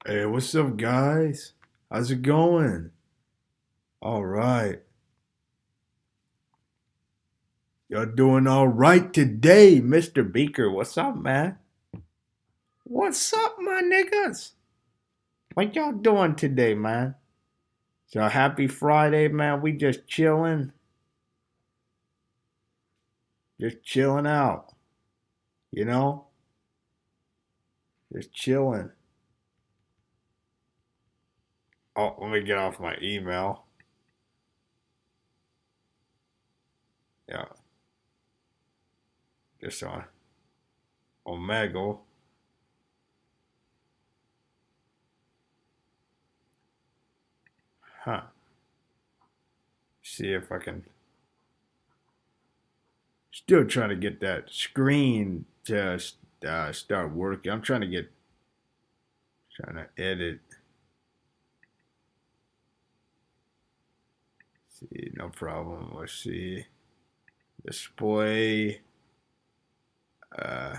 Hey, what's up, guys? How's it going? All right. Y'all doing all right today, Mr. Beaker. What's up, man? What's up, my niggas? What y'all doing today, man? So happy Friday, man. We just chilling. Just chilling out. You know? Just chilling. Oh, let me get off my email. Yeah, just on Omegle. Huh. See if I can. Still trying to get that screen to start working. I'm trying to edit. See, no problem. Let's see. Display. Uh,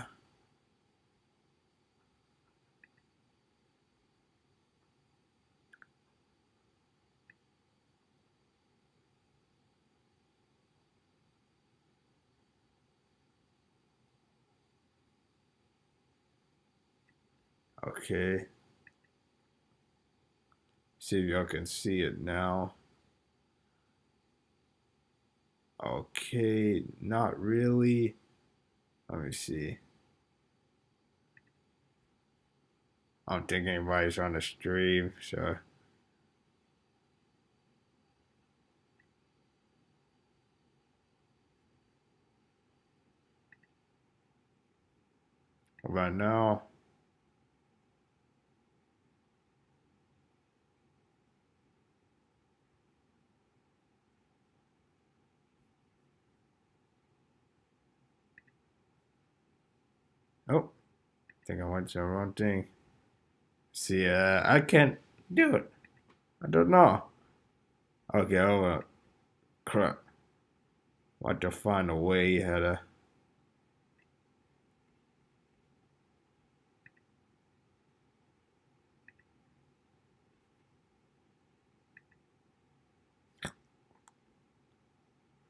okay. See if y'all can see it now. Okay, not really. Let me see. I don't think anybody's on the stream, so right now. Oh, I think I went to the wrong thing. See, I can't do it. I don't know. Okay, oh crap. Want to find a way how to.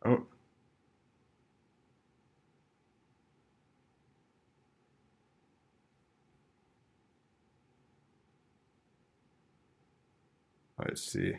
Oh, let's see.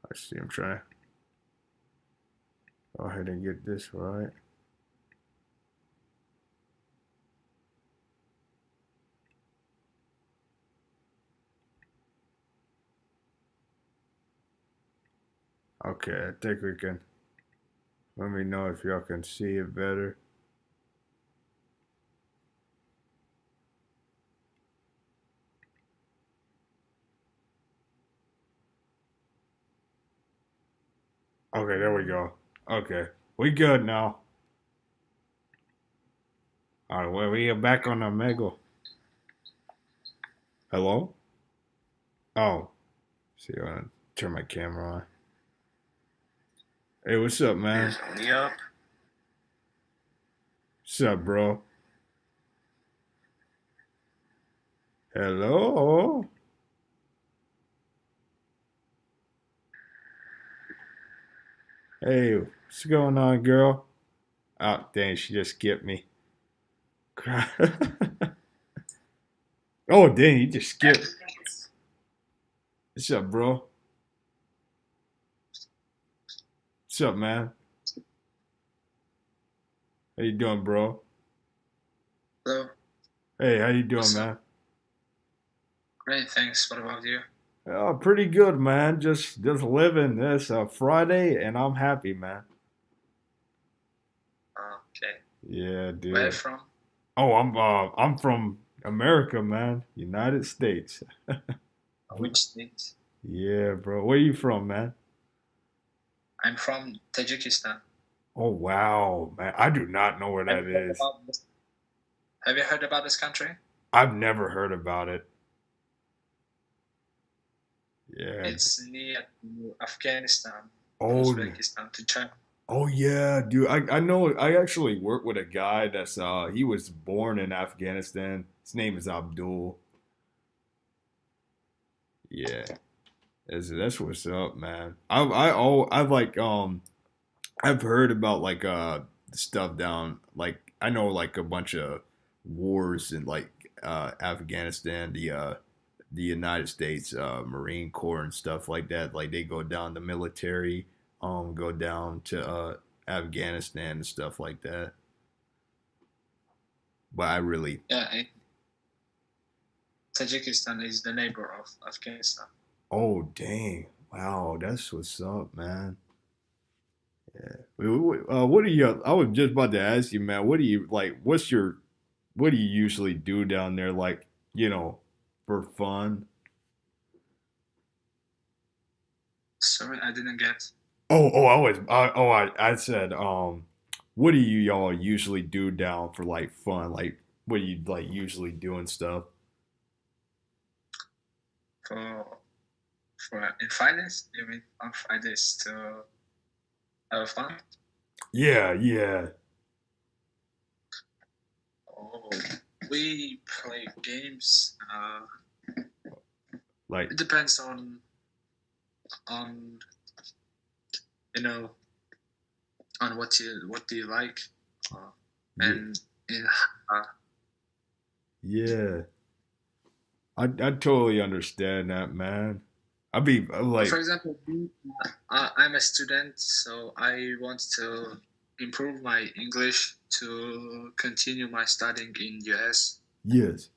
Let's see. I'm trying to go ahead and get this right. Okay, I think we can. Let me know if y'all can see it better. Okay, there we go. Okay, we good now. All right, well, we are back on Omegle. Hello? Oh, see, I want to turn my camera on. Hey, what's up, man? Yep. What's up, bro? Hello? Hey, what's going on, girl? Oh, dang, she just skipped me. Oh, dang, you just skipped. What's up, bro? What's up, man? How you doing, bro? Hello. Hey, how you doing, What's up? man? Great, thanks. What about you? Oh, pretty good, man. Just living. It's a Friday, and I'm happy, man. Okay. Yeah, Where dude. from? Oh, I'm from America, man. United States. Which state? Yeah, bro. Where you from, man? I'm from Tajikistan. Oh, wow, man. I do not know where Have that you heard is. about this? Have you heard about this country? I've never heard about it. Yeah. It's near to Afghanistan, to Oh, Uzbekistan, to China. oh yeah, dude. I know. I actually work with a guy that's he was born in Afghanistan. His name is Abdul. Yeah. That's what's up, man. I've like I've heard about like stuff down like I know like a bunch of wars in like Afghanistan, the United States Marine Corps and stuff like that. Like they go down the military, go down to Afghanistan and stuff like that. But I really Yeah, Tajikistan is the neighbor of Afghanistan. oh dang wow that's what's up, man. Yeah. What are you? I was just about to ask you, man. What do you like? What do you usually do down there? Like, you know, for fun? Sorry, I didn't get. I said, what do you y'all usually do down for like fun? Like, what do you like usually do and stuff? For for in Fridays? You mean on Fridays to have fun? Yeah, yeah. Oh, we play games. Like, It depends on you know on what do you like, uh, yeah, and in uh, yeah. I totally understand that, man. I be for like, example, I'm a student, so I want to improve my English to continue my studying in US. yes.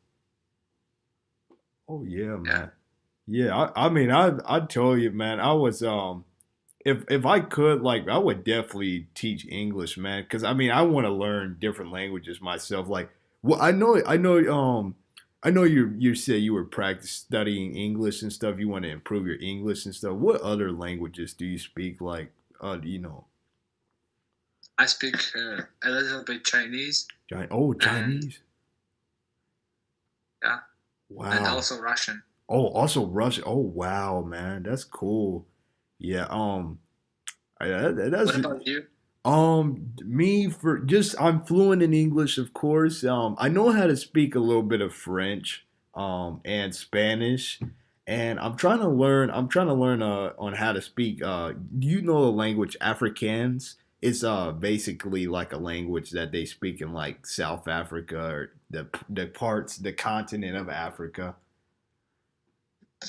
Oh yeah, Yeah, man. Yeah, I mean, I told you, man. I was if I could, like, I would definitely teach English, man. Because I mean, I want to learn different languages myself. Like, well, I know you said you were practice studying English and stuff. You want to improve your English and stuff. What other languages do you speak? Like, you know, I speak a little bit Chinese Oh, and Chinese. yeah, and Wow. also Russian. Oh, also Russian. Oh, wow, man, that's cool. Yeah. What That's about you? me for just I'm fluent in English, of course. I know how to speak a little bit of French, and Spanish, and I'm trying to learn on how to speak. Do you know the language Afrikaans? It's basically like a language that they speak in like South Africa or the continent of Africa.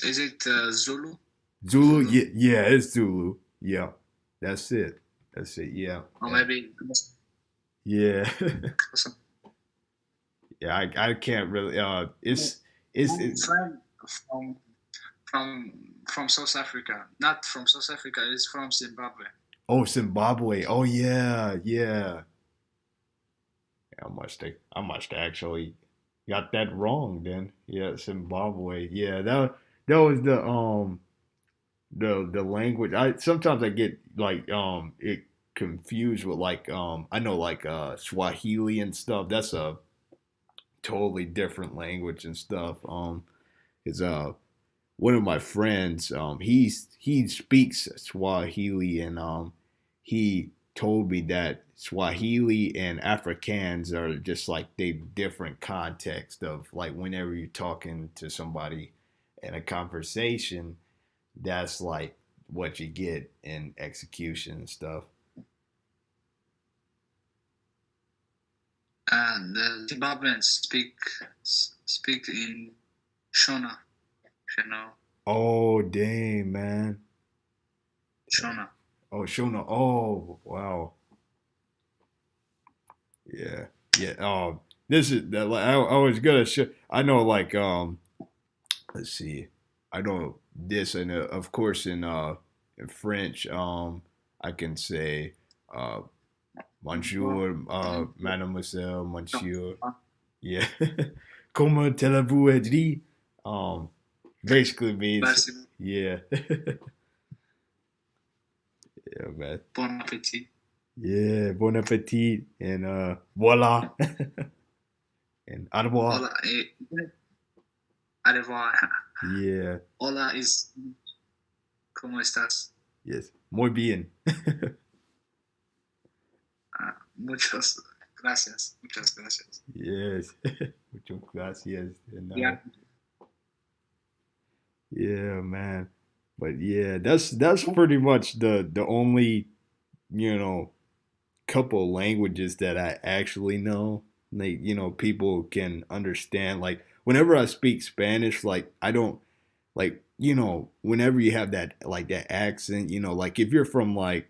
Is it Zulu? Zulu, Zulu, yeah, yeah, it's Zulu. Yeah, that's it. That's it. Yeah, or and maybe yeah. Yeah, I can't really. my It's friend from from South Africa, not from South Africa, is from Zimbabwe. oh Zimbabwe. Oh yeah, yeah. I must actually got that wrong then. Yeah, Zimbabwe. Yeah, that was the language. I sometimes I get like it confused with like I know like Swahili and stuff. That's a totally different language and stuff. Is one of my friends, he speaks Swahili, and he told me that Swahili and Afrikaans are just like they different context of like whenever you're talking to somebody in a conversation, that's like what you get in execution and stuff. And the Zimbabweans speak in Shona, you know, Oh dang, man. Shona. Oh Shona. Oh wow. Yeah. Yeah. This is I was gonna show. I know like let's see. I know this, and of course in French, I can say uh, bonjour, mademoiselle, monsieur. Yeah, comment allez-vous aujourd'hui? Um, basically means Merci. yeah, yeah, man. Bon appétit. Yeah, bon appetit, and voila, and au revoir. Hola. Au revoir. Yeah, Hola is ¿cómo estás? yes, muy bien. Muchas gracias. Muchas gracias. Yes, muchas gracias. And Yeah. yeah, man. But yeah, that's pretty much the only you know couple languages that I actually know. Like people can understand. Like whenever I speak Spanish, like I don't like whenever you have that like that accent, like if you're from like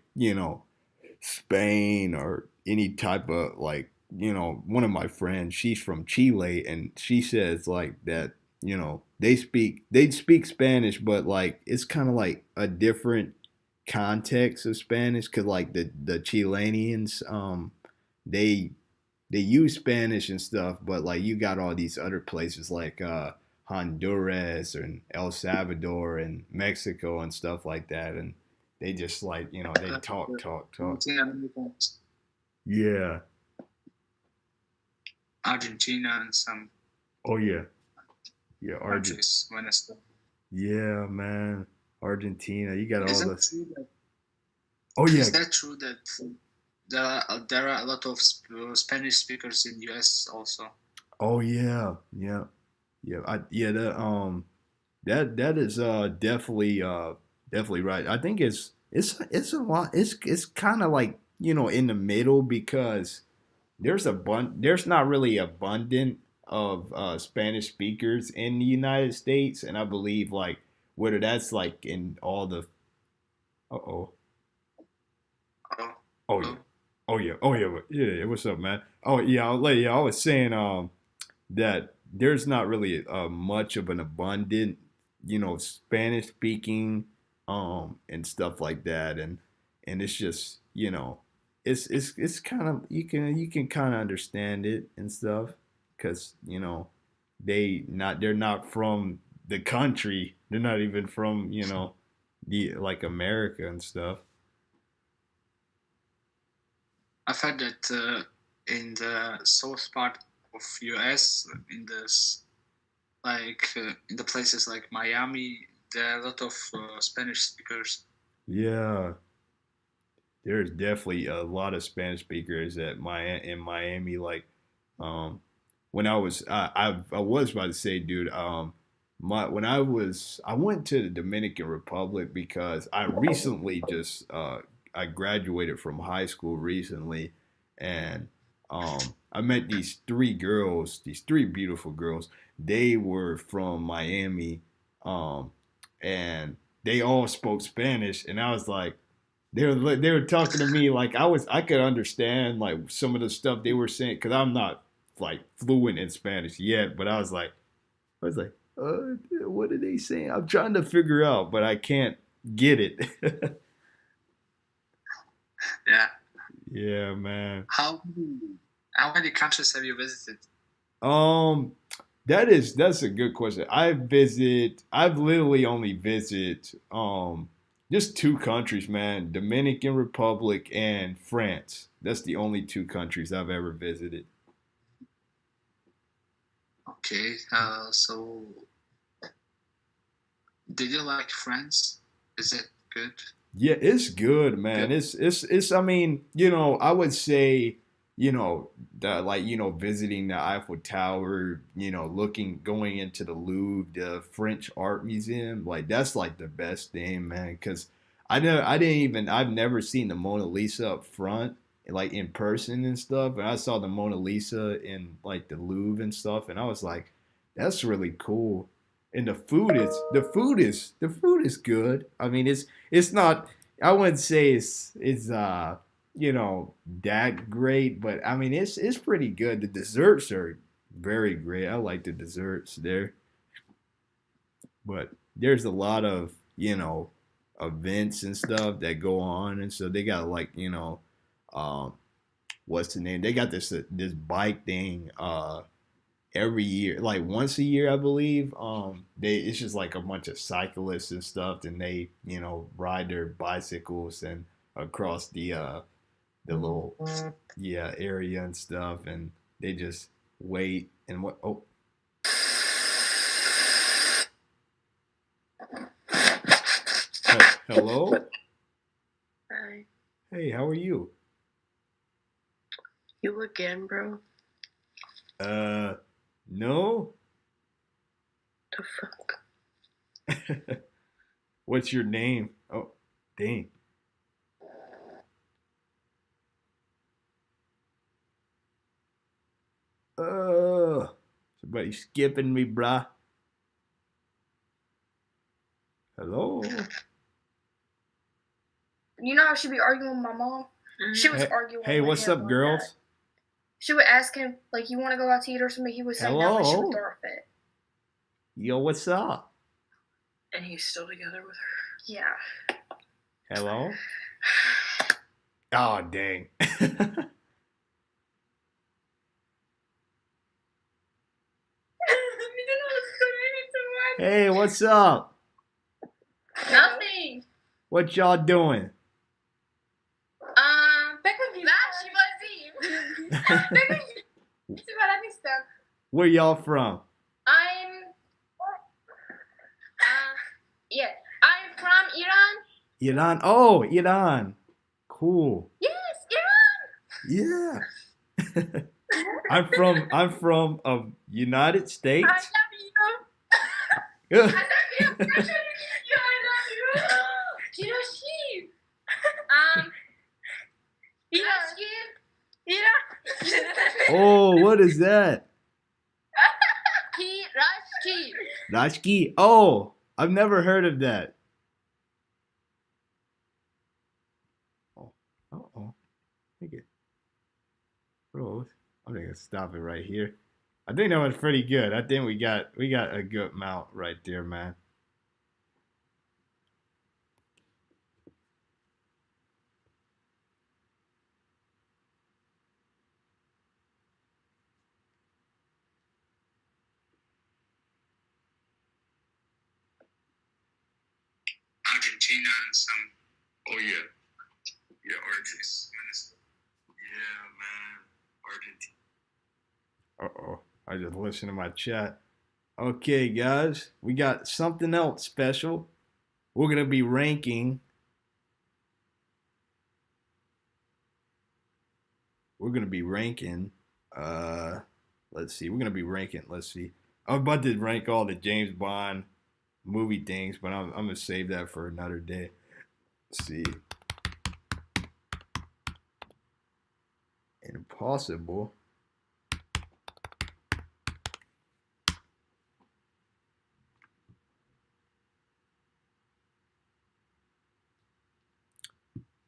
Spain or any type of like one of my friends, she's from Chile, and she says like that they speak Spanish, but like it's kind of like a different context of Spanish, because like the Chileans they they use Spanish and stuff, but like you got all these other places like Honduras and El Salvador and Mexico and stuff like that, and they just like they talk. Yeah. Argentina and some Oh yeah. Yeah. countries. Yeah, man. Argentina. You got Is all that this. true that Oh yeah. is that true that there are a lot of Spanish speakers in US also? Oh yeah. Yeah. Yeah. Yeah. That is definitely right. I think it's a lot. It's kind of like in the middle, because there's not really abundant of Spanish speakers in the United States, and I believe like whether that's like in all the oh Oh, oh yeah oh, yeah, what's up, man? Oh yeah, I was saying that there's not really much of an abundant Spanish speaking and stuff like that, and it's just it's kind of you can kind of understand it and stuff, because they're not from the country, they're not even from the like America and stuff. I've heard that in the south part of US, in the places like Miami, there are a lot of Spanish speakers. Yeah, there's definitely a lot of Spanish speakers in Miami. Like, um, when I was about to say, dude, when I went to the Dominican Republic because I recently just I graduated from high school recently, and I met these three beautiful girls. They were from Miami, um, and they all spoke Spanish, and I was like they were talking to me like I could understand like some of the stuff they were saying, because I'm not like fluent in Spanish yet, but I was like, what are they saying? I'm trying to figure out, but I can't get it. Yeah. Yeah, man. How many countries have you visited? Um, that's a good question. I've literally only visited just two countries, man. Dominican Republic and France. That's the only two countries I've ever visited. Okay. So did you like France? Is it good? Yeah, it's good, man. Good. It's I mean, I would say, like, visiting the Eiffel Tower, going into the Louvre, the French Art Museum, like that's like the best thing, man, cuz I've never seen the Mona Lisa up front, like in person and stuff, and I saw the Mona Lisa in like the Louvre and stuff, and I was like, that's really cool. And the food is good. I mean, it's not. I wouldn't say it's that great, but I mean it's pretty good. The desserts are very great. I like the desserts there. but there's a lot of events and stuff that go on, and so they got like um, what's the name? They got this bike thing every year, like once a year, I believe. It's just like a bunch of cyclists and stuff, and they ride their bicycles and across the little area and stuff, and they just wait and what? Oh, hello. Hi. Hey, how are you? You again, bro? No. The fuck? What's your name? Oh, dang. Somebody skipping me, bruh. Hello. You know how she'd be arguing with my mom? She was arguing with what's him up, like girls? that. She would ask him, like, you want to go out to eat or something? He would say no, and she would throw a fit. Yo, what's up? And he's still together with her? Yeah. Hello? Oh, dang. Hey, what's up? Nothing. What y'all doing? Where y'all from? I'm from Iran. Iran. Oh, Iran. Cool. Yes, Iran. Yeah. I'm from United States. I love you. Yeah. I love you. Hiroshi. Hiroshi. Oh, what is that? Hiroshi. Rashki. Oh, I've never heard of that. Oh, uh-oh. Think it. Bro, I'm gonna stop it right here. I think that was pretty good. I think we got a good amount right there, man. Argentina and some. Oh yeah, Argentina. Yeah, man, Argentina. Uh-oh. I just listened to my chat. Okay, guys, we got something else special. We're gonna be ranking. We're gonna be ranking. Let's see. We're gonna be ranking. Let's see. I'm about to rank all the James Bond movie things, but I'm gonna save that for another day. Let's see. Impossible.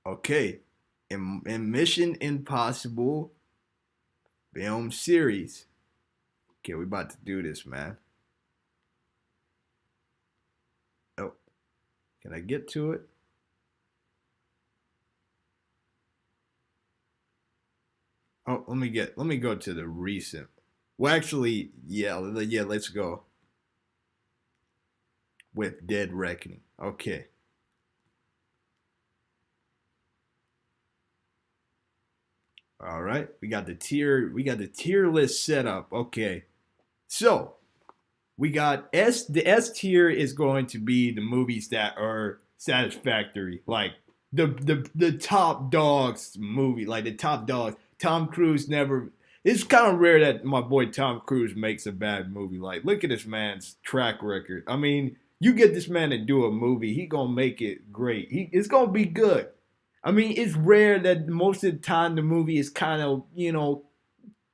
Okay. In Mission Impossible film series. Okay, we about to do this, man. Oh, can I get to it? Oh, let me go to the recent. Well, actually, yeah, let's go with Dead Reckoning. Okay. All right, we got the tier list set up. Okay, so we got the S tier is going to be the movies that are satisfactory, like the top dogs movie, like the top dogs. Tom Cruise never. It's kind of rare that my boy Tom Cruise makes a bad movie. Like, look at this man's track record. I mean, you get this man to do a movie, he gonna make it great. It's gonna be good. I mean, it's rare that most of the time the movie is kind of,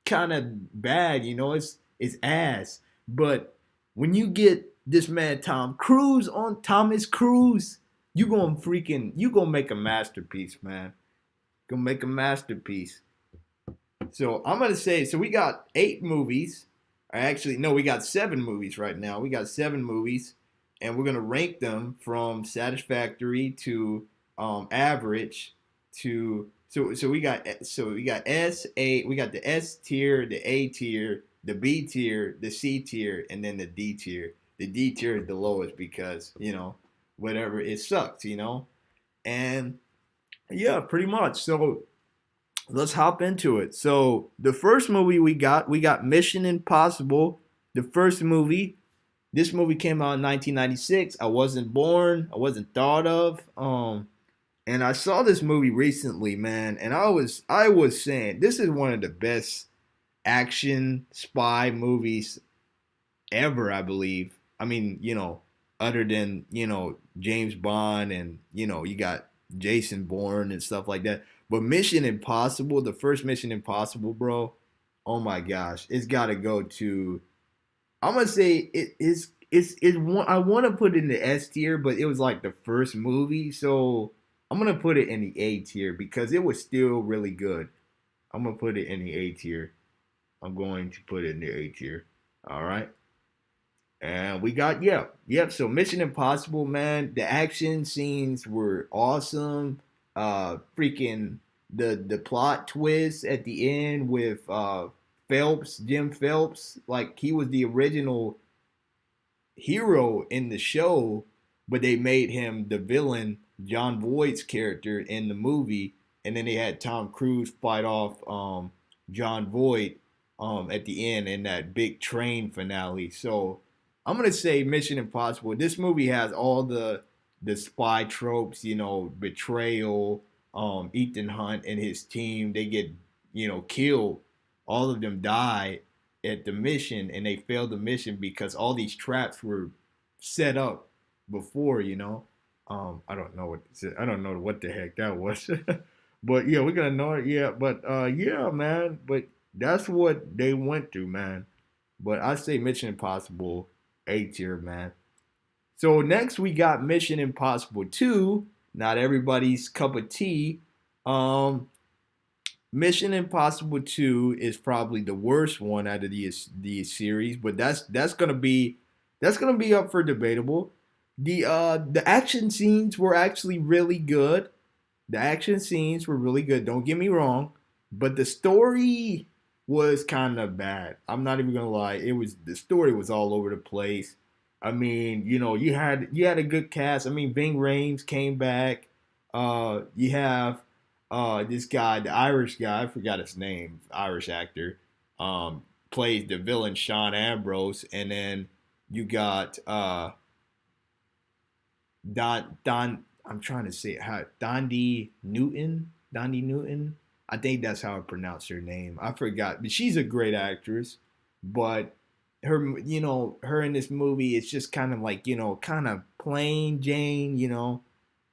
kind of bad, it's ass. But when you get this man Thomas Cruise, you gonna make a masterpiece, man. Gonna make a masterpiece. So I'm gonna say, so we got 8 movies. Actually, no, we got 7 movies right now. We got 7 movies. and we're gonna rank them from satisfactory to average to so we got S, A, we got the S tier, the A tier, the B tier, the C tier, and then the D tier. The D tier is the lowest because whatever, it sucks, and yeah, pretty much. So let's hop into it. So the first movie we got Mission Impossible. The first movie. This movie came out in 1996. I wasn't born. I wasn't thought of. And I saw this movie recently, man, and I was saying this is one of the best action spy movies ever, I believe. I mean, other than, James Bond and, you got Jason Bourne and stuff like that. But Mission Impossible, the first Mission Impossible, bro, oh my gosh, it's got to go to, I'm going to say it's one, I want to put it in the S tier, but it was like the first movie. So I'm going to put it in the A tier because it was still really good. I'm going to put it in the A tier. I'm going to put it in the A tier. All right. And we got, yep. So Mission Impossible, man, the action scenes were awesome. Freaking the plot twist at the end with Jim Phelps, like he was the original hero in the show, but they made him the villain, John Voight's character in the movie, and then they had Tom Cruise fight off John Voight at the end in that big train finale. So I'm gonna say Mission Impossible. This movie has all the spy tropes, betrayal. Ethan Hunt and his team, they get killed. All of them die at the mission, and they failed the mission because all these traps were set up before. I don't know what the heck that was, but yeah, we're gonna know it. Yeah, but yeah, man. But that's what they went through, man. But I say Mission Impossible A tier, man. So next we got Mission Impossible 2. Not everybody's cup of tea. Mission Impossible 2 is probably the worst one out of the series, but that's gonna be up for debatable. The action scenes were actually really good. The action scenes were really good. Don't get me wrong, but the story was kind of bad. I'm not even gonna lie. The story was all over the place. I mean, you had a good cast. I mean, Ving Rhames came back. You have this guy, the Irish guy, I forgot his name, Irish actor, plays the villain Sean Ambrose, and then you got Don. I'm trying to say it. Dondi Newton. I think that's how I pronounce her name. I forgot, but she's a great actress. But her in this movie, it's just kind of like, kind of plain Jane.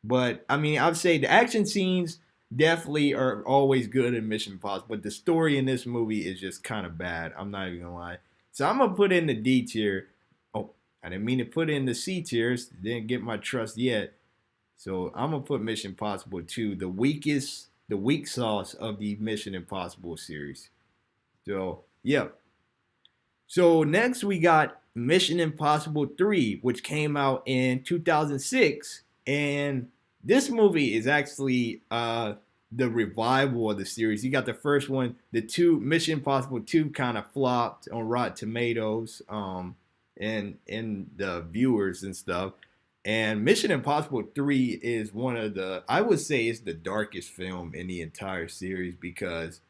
But I mean, I'd say the action scenes definitely are always good in Mission Impossible, but the story in this movie is just kind of bad. I'm not even gonna lie. So I'm gonna put in the D tier. Oh, I didn't mean to put in the C tiers. Didn't get my trust yet. So I'm gonna put Mission Impossible 2, the weak sauce of the Mission Impossible series. So yeah. So next we got Mission Impossible 3, which came out in 2006, and this movie is actually the revival of the series. You got the first one, the two Mission Impossible 2 kind of flopped on Rotten Tomatoes, and in the viewers and stuff. And Mission Impossible 3 is I would say it's the darkest film in the entire series because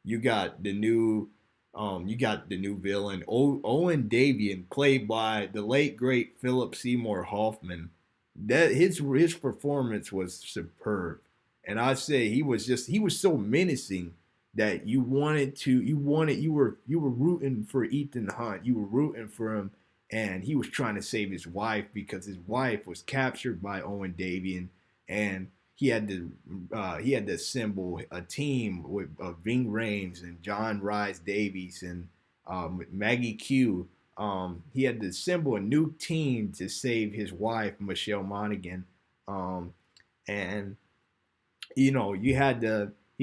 you got the new villain, Owen Davian, played by the late great Philip Seymour Hoffman. That his performance was superb, and I say he was so menacing that you were rooting for Ethan Hunt. You were rooting for him, and he was trying to save his wife because his wife was captured by Owen Davian, and he had to assemble a team with Ving Rhames and John Rhys Davies and Maggie Q. He had to assemble a new team to save his wife, Michelle Monaghan. And he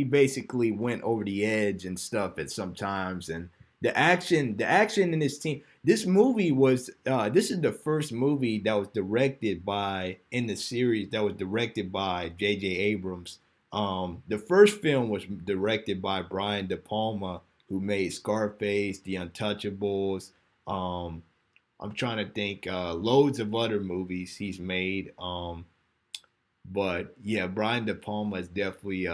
basically went over the edge and stuff at sometimes, and The action in this team. This movie was this is the first movie that was directed by in the series that was directed by J.J. Abrams. The first film was directed by Brian De Palma, who made Scarface, The Untouchables. I'm trying to think loads of other movies he's made. But yeah, Brian De Palma is definitely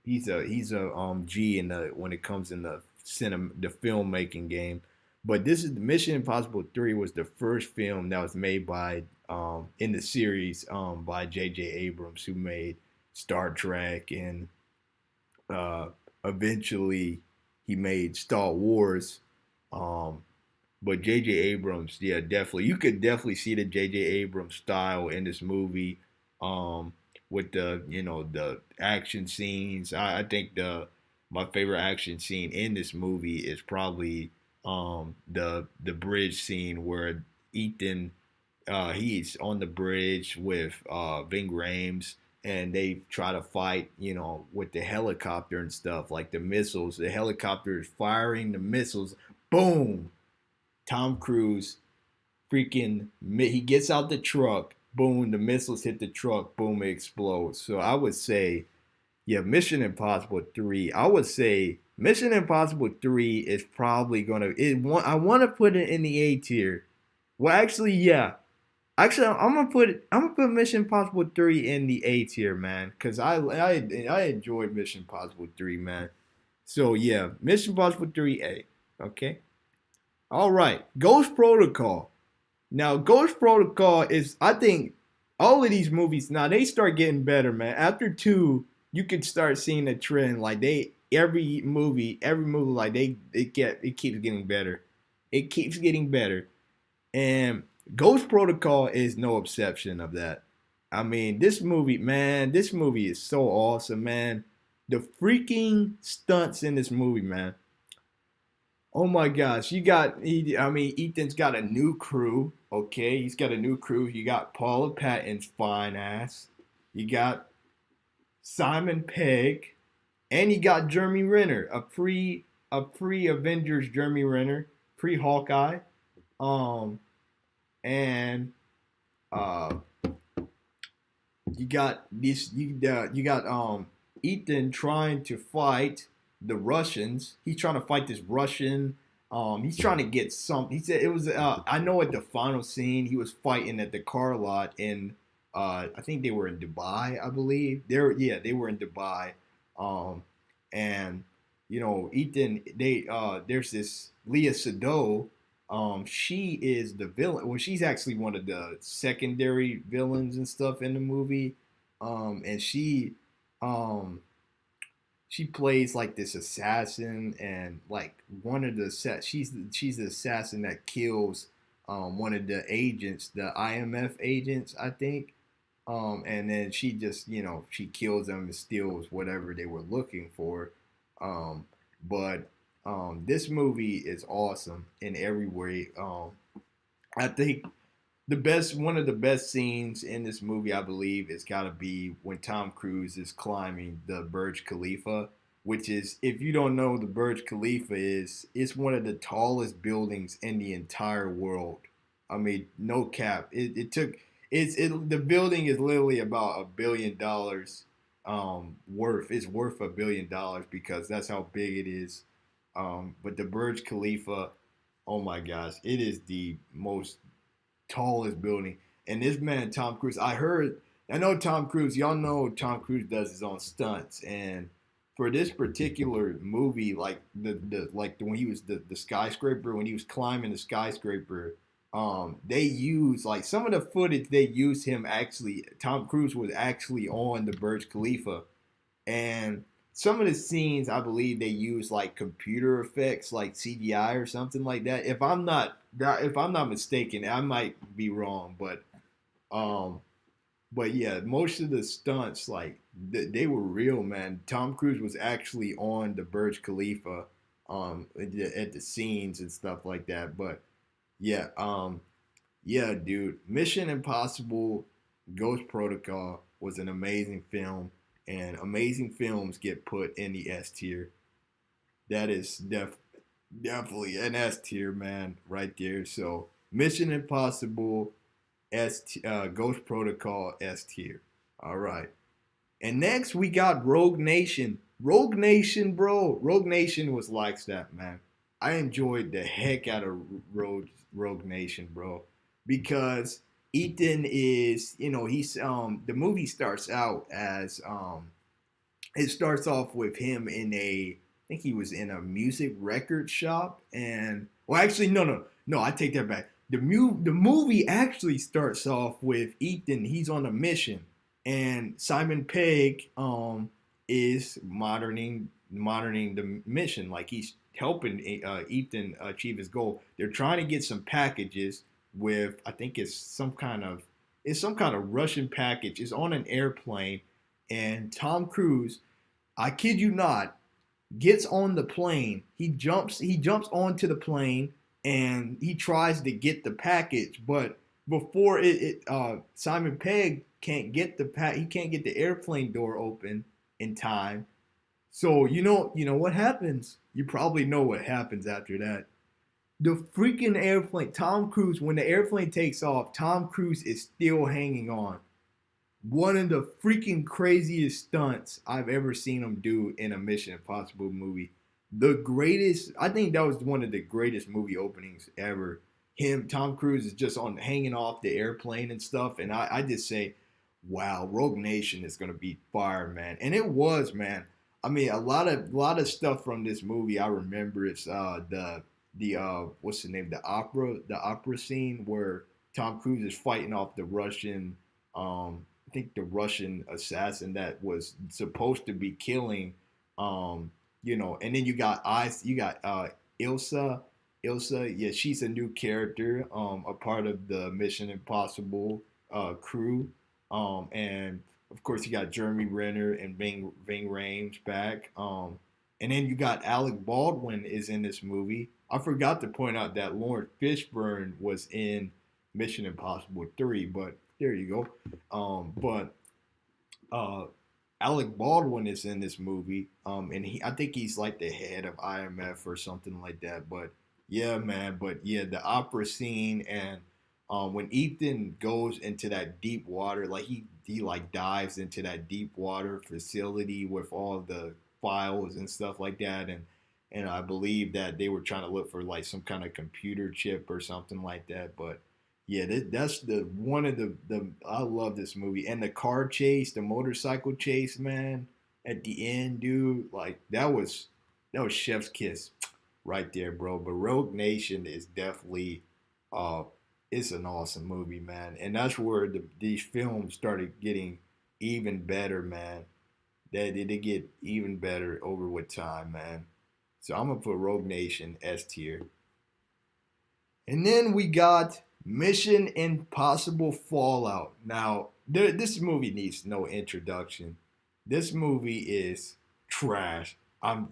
he's a G in the when it comes in the filmmaking game. But this is Mission Impossible 3 was the first film that was made by in the series by J.J. Abrams, who made Star Trek and uh, eventually he made Star Wars. Um, but J.J. Abrams, yeah, definitely. You could definitely see the J.J. Abrams style in this movie, um, with the action scenes. I think my favorite action scene in this movie is probably the bridge scene where Ethan he's on the bridge with Ving Rhames, and they try to fight, with the helicopter and stuff, like the missiles. The helicopter is firing the missiles. Boom! Tom Cruise freaking he gets out the truck. Boom! The missiles hit the truck. Boom! It explodes. So I would say, yeah, Mission Impossible 3. I would say Mission Impossible 3 is probably gonna. I want to put it in the A tier. Well, actually, yeah. Actually, I'm gonna put Mission Impossible 3 in the A tier, man, because I enjoyed Mission Impossible 3, man. So yeah, Mission Impossible 3 A. Okay. All right. Ghost Protocol. Now, Ghost Protocol is, I think, all of these movies now they start getting better, man. After two, you could start seeing a trend. Like every movie, like it keeps getting better. It keeps getting better. And Ghost Protocol is no exception of that. I mean, this movie, man, this movie is so awesome, man. The freaking stunts in this movie, man. Oh my gosh, Ethan's got a new crew. Okay, he's got a new crew. You got Paula Patton's fine ass. You got Simon Pegg, and you got Jeremy Renner, a pre Avengers Jeremy Renner, pre Hawkeye. Um, and uh, you got Ethan trying to fight the Russians. He's trying to fight this Russian. He's trying to get some. He said it was. I know at the final scene he was fighting at the car lot in. I think they were in Dubai. I believe they were in Dubai. Um, and Ethan. There's this Leah Sado. She is the villain. Well, she's actually one of the secondary villains and stuff in the movie. And she plays like this assassin, and like one of the she's the assassin that kills one of the agents, the IMF agents, I think. And then she just she kills them and steals whatever they were looking for. But this movie is awesome in every way. I think one of the best scenes in this movie, I believe, is got to be when Tom Cruise is climbing the Burj Khalifa, which is, if you don't know, the Burj Khalifa it's one of the tallest buildings in the entire world. I mean, no cap. The building is literally about $1 billion worth. It's worth $1 billion because that's how big it is. But the Burj Khalifa, oh my gosh, it is the most tallest building. And this man, Tom Cruise, I know Tom Cruise, y'all know Tom Cruise does his own stunts. And for this particular movie, like when he was the skyscraper, when he was climbing the skyscraper, they used like some of the footage they used Tom Cruise was actually on the Burj Khalifa. And some of the scenes, I believe they use like computer effects, like CGI or something like that. If I'm not mistaken, I might be wrong, um, but yeah, most of the stunts, like they were real, man. Tom Cruise was actually on the Burj Khalifa, at the scenes and stuff like that. But yeah, yeah, dude, Mission Impossible: Ghost Protocol was an amazing film, and amazing films get put in the S tier. That is Definitely an S tier, man, right there. So Mission Impossible Ghost Protocol S tier. All right. And next we got Rogue Nation. Rogue Nation, bro. Rogue Nation was like that, man. I enjoyed the heck out of Rogue Nation, bro, because Ethan is, he's the movie starts out as it starts off with him in I think he was in a music record shop, and well, actually, no, I take that back. The movie actually starts off with Ethan. He's on a mission, and Simon Pegg is monitoring the mission, like he's helping Ethan achieve his goal. They're trying to get some packages with, I think it's some kind of Russian package. It's on an airplane, and Tom Cruise, I kid you not, gets on the plane. He jumps onto the plane and he tries to get the package, but before Simon Pegg can't get he can't get the airplane door open in time. So you know what happens? You probably know what happens after that. The freaking airplane, Tom Cruise, when the airplane takes off, Tom Cruise is still hanging on. One of the freaking craziest stunts I've ever seen him do in a Mission Impossible movie. The greatest, I think that was one of the greatest movie openings ever. Tom Cruise is just on hanging off the airplane and stuff, and I just say, wow, Rogue Nation is gonna be fire, man. And it was, man. I mean, a lot of stuff from this movie I remember. It's the what's the name, the opera scene where Tom Cruise is fighting off the Russian, I think the Russian assassin that was supposed to be killing, and then you got Ilsa. Ilsa, yeah, she's a new character, a part of the Mission Impossible crew, and of course you got Jeremy Renner and Ving Rhames back, and then you got Alec Baldwin is in this movie. I forgot to point out that Lawrence Fishburne was in Mission Impossible 3, but there you go. But uh, Alec Baldwin is in this movie, and I think he's like the head of IMF or something like that. But yeah, man. But yeah, the opera scene, and when Ethan goes into that deep water, like he like dives into that deep water facility with all the files and stuff like that, and I believe that they were trying to look for like some kind of computer chip or something like that, but yeah, that's the one of the I love this movie, and the car chase, the motorcycle chase, man, at the end, dude, like that was Chef's kiss right there, bro. But Rogue Nation is definitely uh it's an awesome movie, man, and that's where these films started getting even better, man. They get even better over with time, man. So I'm gonna put Rogue Nation S tier. And then we got Mission Impossible Fallout. Now, this movie needs no introduction. This movie is trash.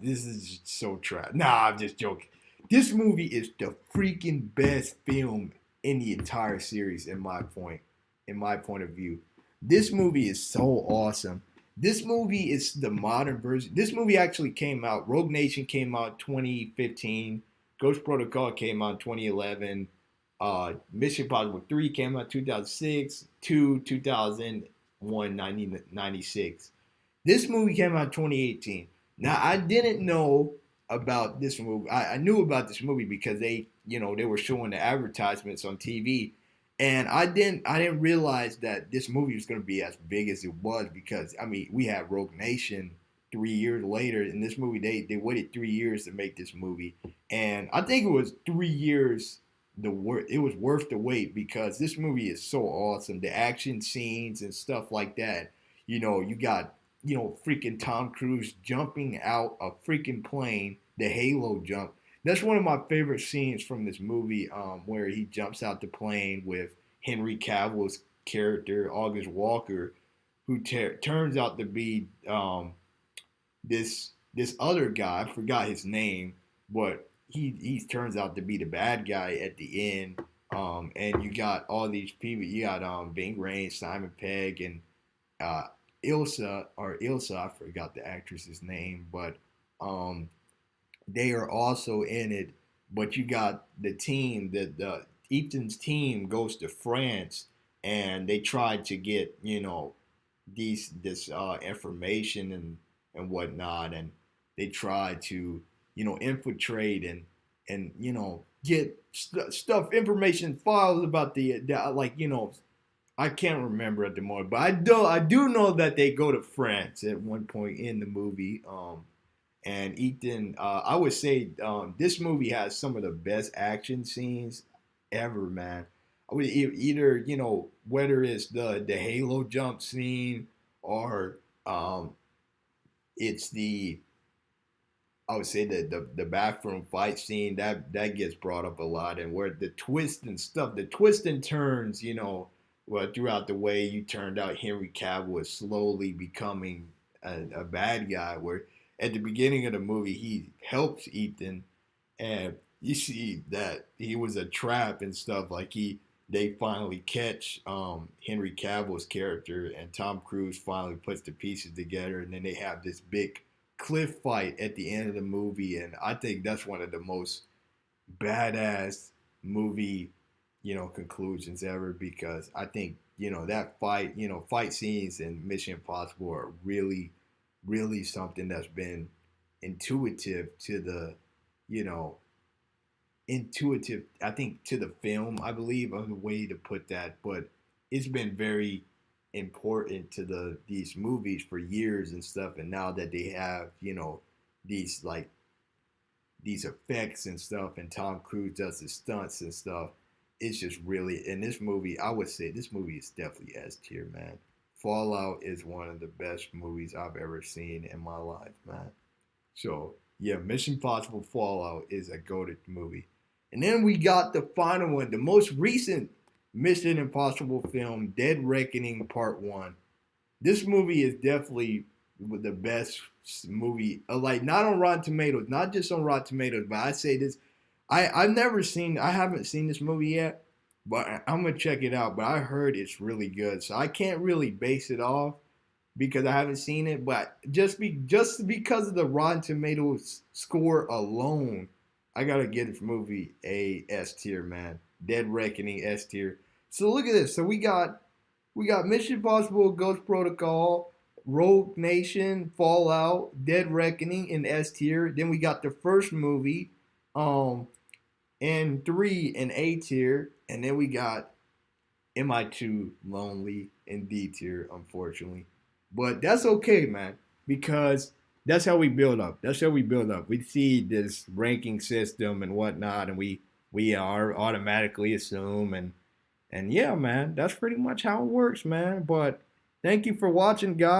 This is so trash. Nah, I'm just joking. This movie is the freaking best film in the entire series, in my point of view. This movie is so awesome. This movie is the modern version. This movie actually came out. Rogue Nation came out 2015. Ghost Protocol came out 2011. Mission Impossible 3 came out 2006. 2001, 1996. This movie came out 2018. Now, I didn't know about this movie. I knew about this movie because they were showing the advertisements on TV, and I didn't realize that this movie was going to be as big as it was, because I mean we had Rogue Nation 3 years later. In this movie, they waited 3 years to make this movie, and I think it was 3 years it was worth the wait, because this movie is so awesome. The action scenes and stuff like that. You got freaking Tom Cruise jumping out a freaking plane, the Halo jump. That's one of my favorite scenes from this movie, where he jumps out the plane with Henry Cavill's character, August Walker, who turns out to be this other guy. I forgot his name, but he turns out to be the bad guy at the end. And you got all these people. You got Bing Rain, Simon Pegg, and uh, Ilsa. I forgot the actress's name, but they are also in it. But you got the team that the Ethan's team goes to France, and they try to get this information and whatnot, and they try to infiltrate and get stuff information files about the like I can't remember at the moment, but I do know that they go to France at one point in the movie. And Ethan, I would say this movie has some of the best action scenes ever, man. I would either whether it's the Halo jump scene or it's the I would say the bathroom fight scene that gets brought up a lot, and where the twist and stuff, the twist and turns, well, throughout the way you turned out Henry Cavill is slowly becoming a bad guy. Where at the beginning of the movie he helps Ethan, and you see that he was a trap and stuff. Like they finally catch Henry Cavill's character, and Tom Cruise finally puts the pieces together, and then they have this big cliff fight at the end of the movie, and I think that's one of the most badass movie conclusions ever, because I think that fight scenes in Mission Impossible are really really something that's been intuitive to the you know intuitive, I think, to the film, I believe, of the way to put that. But it's been very important to these movies for years and stuff. And now that they have, these these effects and stuff, and Tom Cruise does his stunts and stuff, it's just really, in this movie, I would say this movie is definitely S tier, man. Fallout is one of the best movies I've ever seen in my life, man. So yeah, Mission Impossible Fallout is a goated movie. And then we got the final one, the most recent Mission Impossible film, Dead Reckoning Part 1. This movie is definitely the best movie, like not on Rotten Tomatoes, not just on Rotten Tomatoes, but I say this, I haven't seen this movie yet, but I'm gonna check it out. But I heard it's really good, so I can't really base it off because I haven't seen it. But just because of the Rotten Tomatoes score alone, I gotta give this movie a S tier, man. Dead Reckoning S tier. So look at this. So we got Mission Impossible, Ghost Protocol, Rogue Nation, Fallout, Dead Reckoning in S tier. Then we got the first movie, and 3 in A tier, and then we got MI2 Lonely in D tier, unfortunately. But that's okay, man, because that's how we build up. That's how we build up. We see this ranking system and whatnot, and we are automatically assume and yeah, man, that's pretty much how it works, man. But thank you for watching, guys.